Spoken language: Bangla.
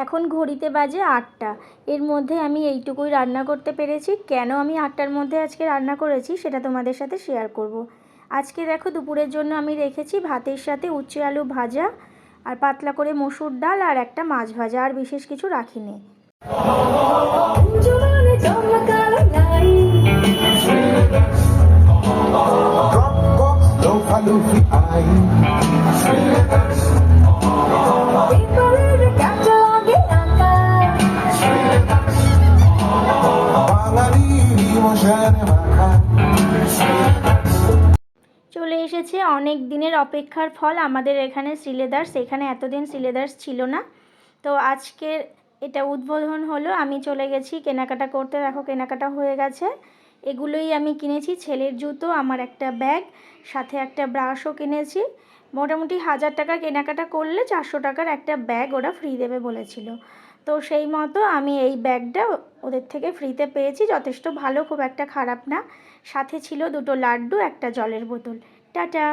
এখন ঘড়িতে বাজে 8টা। এর মধ্যে আমি এইটুকুই রান্না করতে পেরেছি। কেন আমি 8টার মধ্যে আজকে রান্না করেছি সেটা তোমাদের সাথে শেয়ার করব। আজকে দেখো দুপুরের জন্য আমি রেখেছি ভাতের সাথে উচ্ছে আলু ভাজা আর পাতলা করে মসুর ডাল আর একটা মাছ ভাজা, আর বিশেষ কিছু রাখিনি। চলে এসেছে অনেক দিনের অপেক্ষার ফল, আমাদের এখানে শ্রীলেদার্স। এখানে এতদিন শ্রীলেদার্স ছিল না, তো আজকে এটা উদ্বোধন হলো। আমি চলে গেছি কেনাকাটা করতে। দেখো কেনাকাটা হয়ে গেছে। এগুলোই আমি কিনেছি, ছেলের জুতো, আমার একটা ব্যাগ, সাথে একটা ব্রাশও কিনেছি। মোটামুটি 1000 টাকা কেনাকাটা করলে 400 টাকার একটা ব্যাগ ওরা ফ্রি দেবে বলেছিল। তো সেই মতো আমি এই ব্যাগটা ওদের থেকে ফ্রিতে পেয়েছি। যথেষ্ট ভালো, খুব একটা খারাপ না। সাথে ছিল 2টো লাড্ডু, একটা জলের বোতল। টাটা।